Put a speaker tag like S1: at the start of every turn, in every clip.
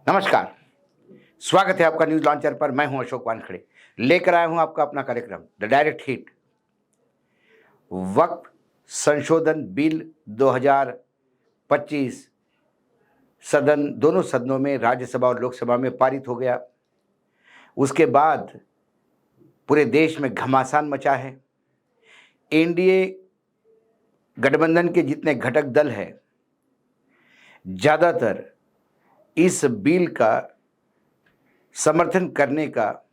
S1: नमस्कार। स्वागत है आपका न्यूज लॉन्चर पर। मैं हूं अशोक वानखड़े। लेकर आया हूं आपका अपना कार्यक्रम द डायरेक्ट हिट। वक्फ संशोधन बिल 2025 दोनों सदनों में, राज्यसभा और लोकसभा में पारित हो गया। उसके बाद पूरे देश में घमासान मचा है। एनडीए गठबंधन के जितने घटक दल हैं, ज़्यादातर इस बिल का समर्थन करने का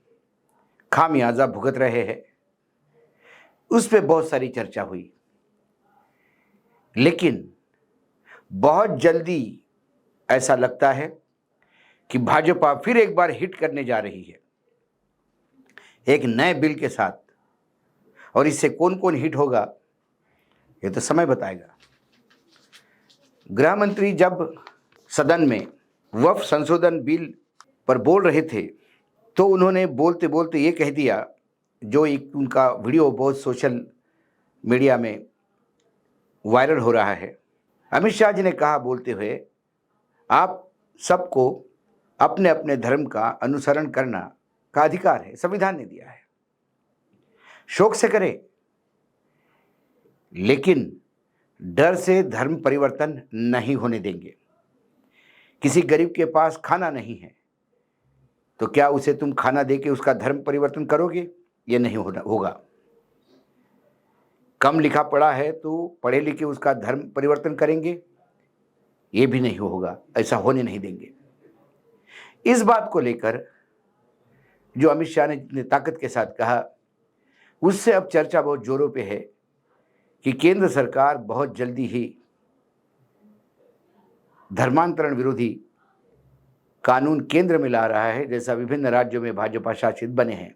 S1: खामियाजा भुगत रहे हैं। उस पर बहुत सारी चर्चा हुई, लेकिन बहुत जल्दी ऐसा लगता है कि भाजपा फिर एक बार हिट करने जा रही है एक नए बिल के साथ। और इससे कौन कौन हिट होगा ये तो समय बताएगा। गृह मंत्री जब सदन में वक्फ संशोधन बिल पर बोल रहे थे तो उन्होंने बोलते बोलते ये कह दिया, जो एक उनका वीडियो बहुत सोशल मीडिया में वायरल हो रहा है। अमित शाह जी ने कहा बोलते हुए, आप सबको अपने अपने धर्म का अनुसरण करना का अधिकार है, संविधान ने दिया है, शौक से करें, लेकिन डर से धर्म परिवर्तन नहीं होने देंगे। किसी गरीब के पास खाना नहीं है तो क्या उसे तुम खाना देके उसका धर्म परिवर्तन करोगे? ये नहीं होगा। कम लिखा पढ़ा है तो पढ़े लिखे उसका धर्म परिवर्तन करेंगे? ये भी नहीं होगा, ऐसा होने नहीं देंगे। इस बात को लेकर जो अमित शाह ने जितनी ताकत के साथ कहा, उससे अब चर्चा बहुत जोरों पे है कि केंद्र सरकार बहुत जल्दी ही धर्मांतरण विरोधी कानून केंद्र में ला रहा है, जैसा विभिन्न राज्यों में भाजपा शासित बने हैं,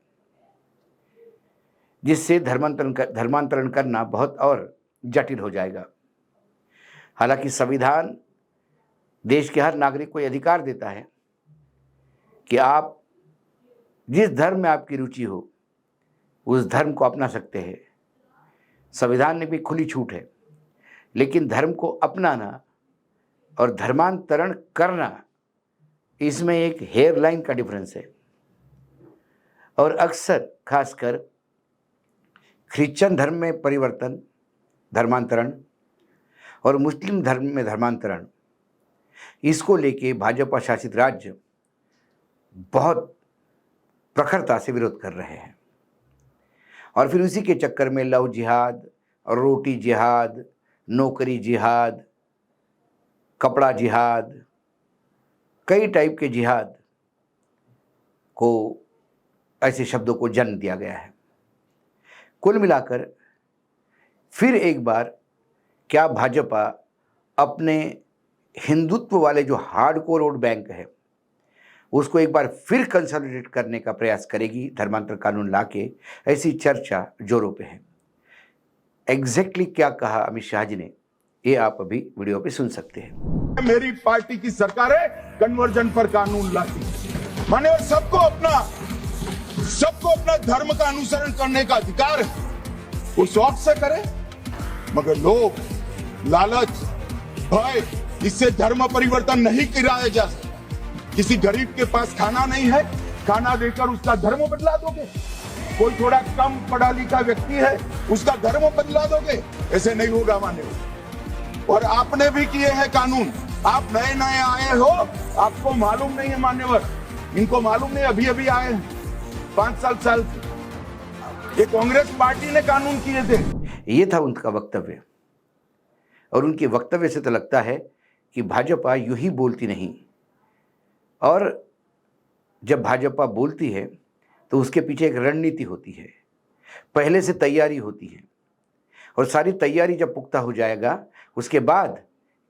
S1: जिससे धर्मांतरण करना बहुत और जटिल हो जाएगा। हालांकि संविधान देश के हर नागरिक को यह अधिकार देता है कि आप जिस धर्म में आपकी रुचि हो उस धर्म को अपना सकते हैं। संविधान में भी खुली छूट है, लेकिन धर्म को अपनाना और धर्मांतरण करना, इसमें एक हेयर लाइन का डिफरेंस है। और अक्सर खासकर क्रिश्चियन धर्म में परिवर्तन, धर्मांतरण, और मुस्लिम धर्म में धर्मांतरण, इसको लेके भाजपा शासित राज्य बहुत प्रखरता से विरोध कर रहे हैं। और फिर उसी के चक्कर में लव जिहाद, रोटी जिहाद, नौकरी जिहाद, कपड़ा जिहाद, कई टाइप के जिहाद को, ऐसे शब्दों को जन्म दिया गया है। कुल मिलाकर फिर एक बार क्या भाजपा अपने हिंदुत्व वाले जो हार्डकोर वोट बैंक है उसको एक बार फिर कंसोलिडेट करने का प्रयास करेगी धर्मांतर कानून लाके? ऐसी चर्चा जोरों पे है। एग्जैक्टली क्या कहा अमित शाह जी ने, ये आप अभी वीडियो पे सुन सकते हैं।
S2: मेरी पार्टी की सरकार है कन्वर्जन पर कानून लाती, माने सबको अपना धर्म का अनुसरण करने का अधिकार है, वो शौक से करे। मगर लोग लालच, भय, इससे धर्म परिवर्तन नहीं कराया जा सकता। किसी गरीब के पास खाना नहीं है, खाना देकर उसका धर्म बदला दोगे? कोई थोड़ा कम पढ़ा लिखा व्यक्ति है, उसका धर्म बदला दोगे? ऐसे नहीं होगा मान्यवर। और आपने भी किए हैं कानून, आप नए नए आए हो, आपको मालूम नहीं है मान्यवर, इनको मालूम नहीं, अभी अभी आए हैं 5 साल से। ये कांग्रेस पार्टी ने कानून किए थे।
S1: ये था उनका वक्तव्य, और उनके वक्तव्य से तो लगता है कि भाजपा यूं ही बोलती नहीं, और जब भाजपा बोलती है तो उसके पीछे एक रणनीति होती है, पहले से तैयारी होती है। और सारी तैयारी जब पुख्ता हो जाएगा, उसके बाद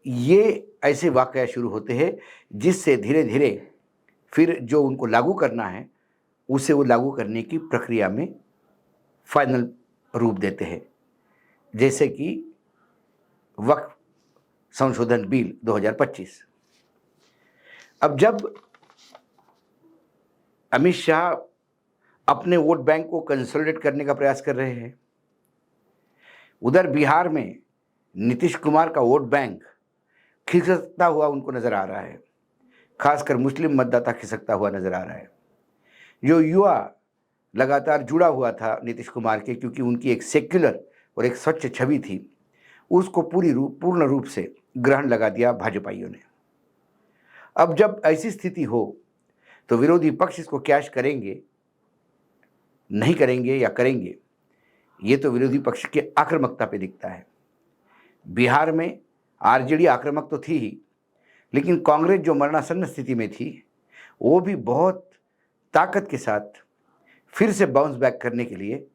S1: ये ऐसे वाकया शुरू होते हैं जिससे धीरे धीरे फिर जो उनको लागू करना है उसे वो लागू करने की प्रक्रिया में फाइनल रूप देते हैं। जैसे कि वक्फ संशोधन बिल 2025। अब जब अमित शाह अपने वोट बैंक को कंसोलिडेट करने का प्रयास कर रहे हैं, उधर बिहार में नीतीश कुमार का वोट बैंक खिसकता हुआ उनको नजर आ रहा है, खासकर मुस्लिम मतदाता खिसकता हुआ नजर आ रहा है। जो युवा लगातार जुड़ा हुआ था नीतीश कुमार के, क्योंकि उनकी एक सेक्युलर और एक स्वच्छ छवि थी, उसको पूर्ण रूप से ग्रहण लगा दिया भाजपाइयों ने। अब जब ऐसी स्थिति हो तो विरोधी पक्ष इसको कैश करेंगे, नहीं करेंगे या करेंगे, ये तो विरोधी पक्ष की आक्रामकता पे दिखता है। बिहार में आरजेडी आक्रामक तो थी ही, लेकिन कांग्रेस जो मरणासन्न स्थिति में थी, वो भी बहुत ताकत के साथ फिर से बाउंस बैक करने के लिए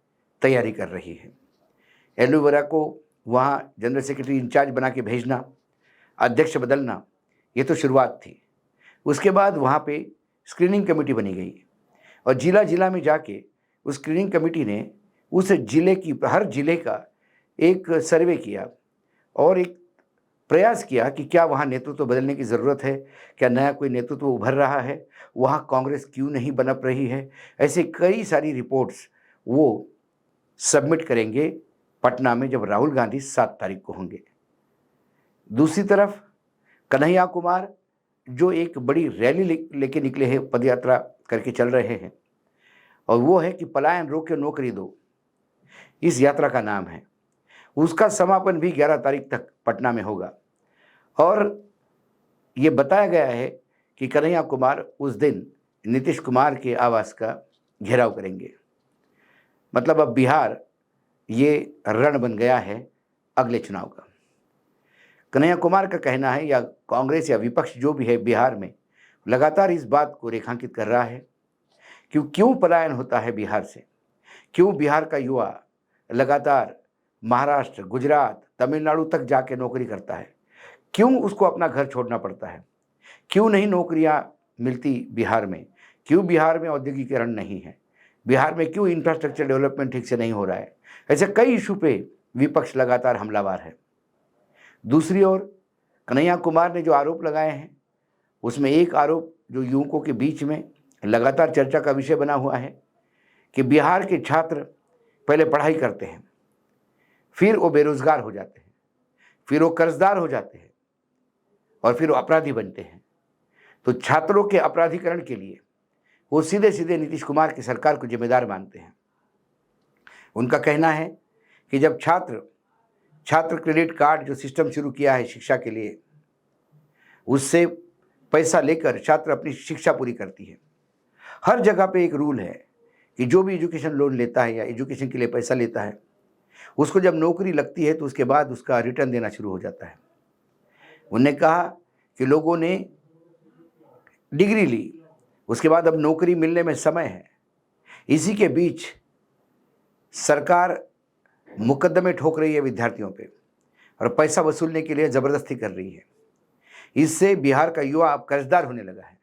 S1: तैयारी कर रही है। एलोवेरा को वहाँ जनरल सेक्रेटरी इंचार्ज बना के भेजना, अध्यक्ष बदलना, ये तो शुरुआत थी। उसके बाद वहाँ पे स्क्रीनिंग कमेटी बनी गई और जिला जिला में जाके उस स्क्रीनिंग कमेटी ने उस जिले की, हर जिले का एक सर्वे किया और एक प्रयास किया कि क्या वहाँ नेतृत्व बदलने की ज़रूरत है, क्या नया कोई नेतृत्व उभर रहा है, वहाँ कांग्रेस क्यों नहीं बनप रही है। ऐसे कई सारी रिपोर्ट्स वो सबमिट करेंगे पटना में, जब राहुल गांधी 7 तारीख को होंगे। दूसरी तरफ कन्हैया कुमार जो एक बड़ी रैली लेके निकले हैं, पदयात्रा करके चल रहे हैं, और वो है कि पलायन रोके नौकरी दो, इस यात्रा का नाम है। उसका समापन भी 11 तारीख तक पटना में होगा और ये बताया गया है कि कन्हैया कुमार उस दिन नीतीश कुमार के आवास का घेराव करेंगे। मतलब अब बिहार ये रण बन गया है अगले चुनाव का। कन्हैया कुमार का कहना है, या कांग्रेस या विपक्ष जो भी है बिहार में, लगातार इस बात को रेखांकित कर रहा है कि क्यों पलायन होता है बिहार से, क्यों बिहार का युवा लगातार महाराष्ट्र, गुजरात, तमिलनाडु तक जाके नौकरी करता है, क्यों उसको अपना घर छोड़ना पड़ता है, क्यों नहीं नौकरियां मिलती बिहार में, क्यों बिहार में औद्योगिकीकरण नहीं है, बिहार में क्यों इंफ्रास्ट्रक्चर डेवलपमेंट ठीक से नहीं हो रहा है। ऐसे कई इशू पे विपक्ष लगातार हमलावर है। दूसरी ओर कन्हैया कुमार ने जो आरोप लगाए हैं, उसमें एक आरोप जो युवकों के बीच में लगातार चर्चा का विषय बना हुआ है कि बिहार के छात्र पहले पढ़ाई करते हैं, फिर वो बेरोजगार हो जाते हैं, फिर वो कर्जदार हो जाते हैं और फिर वो अपराधी बनते हैं। तो छात्रों के अपराधीकरण के लिए वो सीधे सीधे नीतीश कुमार की सरकार को जिम्मेदार मानते हैं। उनका कहना है कि जब छात्र क्रेडिट कार्ड जो सिस्टम शुरू किया है शिक्षा के लिए, उससे पैसा लेकर छात्र अपनी शिक्षा पूरी करती है। हर जगह पे एक रूल है कि जो भी एजुकेशन लोन लेता है या एजुकेशन के लिए पैसा लेता है, उसको जब नौकरी लगती है तो उसके बाद उसका रिटर्न देना शुरू हो जाता है। उन्होंने कहा कि लोगों ने डिग्री ली, उसके बाद अब नौकरी मिलने में समय है, इसी के बीच सरकार मुकदमे ठोक रही है विद्यार्थियों पे और पैसा वसूलने के लिए ज़बरदस्ती कर रही है। इससे बिहार का युवा अब कर्जदार होने लगा है,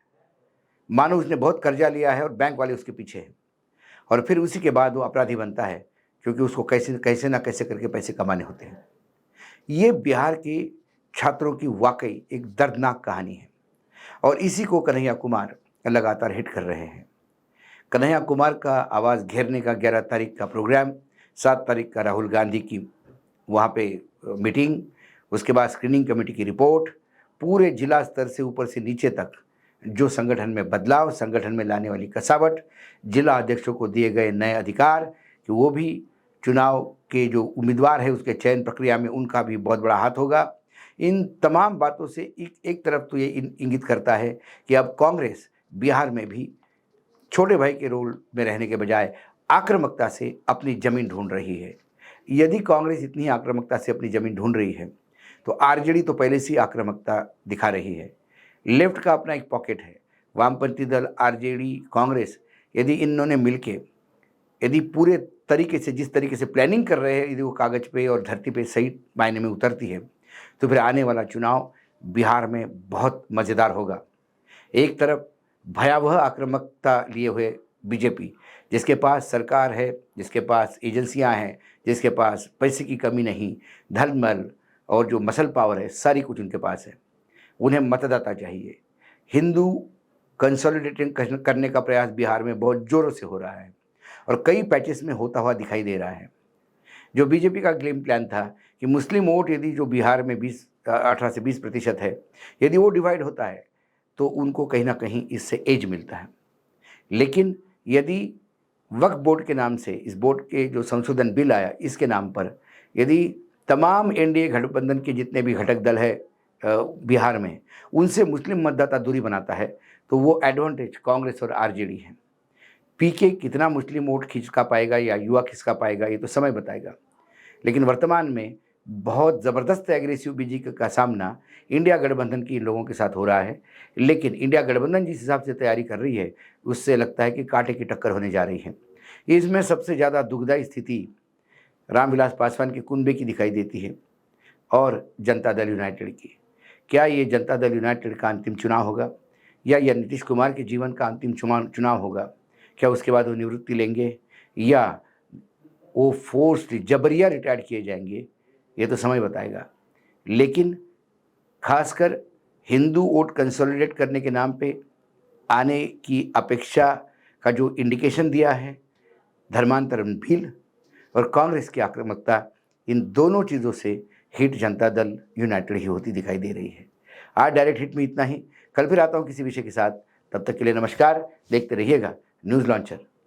S1: मानो उसने बहुत कर्जा लिया है और बैंक वाले उसके पीछे हैं, और फिर उसी के बाद वो अपराधी बनता है क्योंकि उसको कैसे ना कैसे करके पैसे कमाने होते हैं। ये बिहार के छात्रों की वाकई एक दर्दनाक कहानी है और इसी को कन्हैया कुमार लगातार हिट कर रहे हैं। कन्हैया कुमार का आवाज़ घेरने का 11 तारीख का प्रोग्राम, 7 तारीख का राहुल गांधी की वहाँ पे मीटिंग, उसके बाद स्क्रीनिंग कमेटी की रिपोर्ट, पूरे जिला स्तर से ऊपर से नीचे तक जो संगठन में बदलाव, संगठन में लाने वाली कसावट, जिला अध्यक्षों को दिए गए नए अधिकार कि वो भी चुनाव के जो उम्मीदवार है उसके चयन प्रक्रिया में उनका भी बहुत बड़ा हाथ होगा। इन तमाम बातों से एक तरफ तो ये इंगित करता है कि अब कांग्रेस बिहार में भी छोटे भाई के रोल में रहने के बजाय आक्रामकता से अपनी ज़मीन ढूंढ रही है। यदि कांग्रेस इतनी आक्रामकता से अपनी ज़मीन ढूंढ रही है तो आरजेडी तो पहले से ही आक्रामकता दिखा रही है। लेफ्ट का अपना एक पॉकेट है, वामपंथी दल, आरजेडी, कांग्रेस, यदि इन्होंने मिलके यदि पूरे तरीके से जिस तरीके से प्लानिंग कर रहे हैं, यदि वो कागज़ पे और धरती पे सही मायने में उतरती है तो फिर आने वाला चुनाव बिहार में बहुत मज़ेदार होगा। एक तरफ भयावह आक्रामकता लिए हुए बीजेपी, जिसके पास सरकार है, जिसके पास एजेंसियां हैं, जिसके पास पैसे की कमी नहीं, धन और जो मसल पावर है, सारी कुछ उनके पास है। उन्हें मतदाता चाहिए। हिंदू कंसोलिडेटिंग करने का प्रयास बिहार में बहुत ज़ोरों से हो रहा है और कई पैचेस में होता हुआ दिखाई दे रहा है। जो बीजेपी का गेम प्लान था कि मुस्लिम वोट यदि जो बिहार में 18 से 20% है, यदि वो डिवाइड होता है तो उनको कहीं ना कहीं इससे एज मिलता है। लेकिन यदि वक्फ बोर्ड के नाम से, इस बोर्ड के जो संशोधन बिल आया इसके नाम पर, यदि तमाम एनडीए गठबंधन के जितने भी घटक दल है बिहार में, उनसे मुस्लिम मतदाता दूरी बनाता है, तो वो एडवांटेज कांग्रेस और आरजेडी है। पीके कितना मुस्लिम वोट खिंचका पाएगा या युवा खिंचका पाएगा, ये तो समय बताएगा। लेकिन वर्तमान में बहुत ज़बरदस्त एग्रेसिव बीजेपी का सामना इंडिया गठबंधन के लोगों के साथ हो रहा है। लेकिन इंडिया गठबंधन जिस हिसाब से तैयारी कर रही है, उससे लगता है कि कांटे की टक्कर होने जा रही है। इसमें सबसे ज़्यादा दुखदायी स्थिति रामविलास पासवान के कुनबे की दिखाई देती है और जनता दल यूनाइटेड की। क्या ये जनता दल यूनाइटेड का अंतिम चुनाव होगा, या यह नीतीश कुमार के जीवन का अंतिम चुनाव होगा? क्या उसके बाद वो निवृत्ति लेंगे या वो फोर्स्ड जबरिया रिटायर किए जाएंगे, ये तो समय बताएगा। लेकिन खासकर हिंदू वोट कंसोलिडेट करने के नाम पे आने की अपेक्षा का जो इंडिकेशन दिया है धर्मांतरण बिल और कांग्रेस की आक्रामकता, इन दोनों चीज़ों से हिट जनता दल यूनाइटेड ही होती दिखाई दे रही है। आज डायरेक्ट हिट में इतना ही। कल फिर आता हूँ किसी विषय के साथ। तब तक के लिए नमस्कार। देखते रहिएगा न्यूज़ लॉन्चर।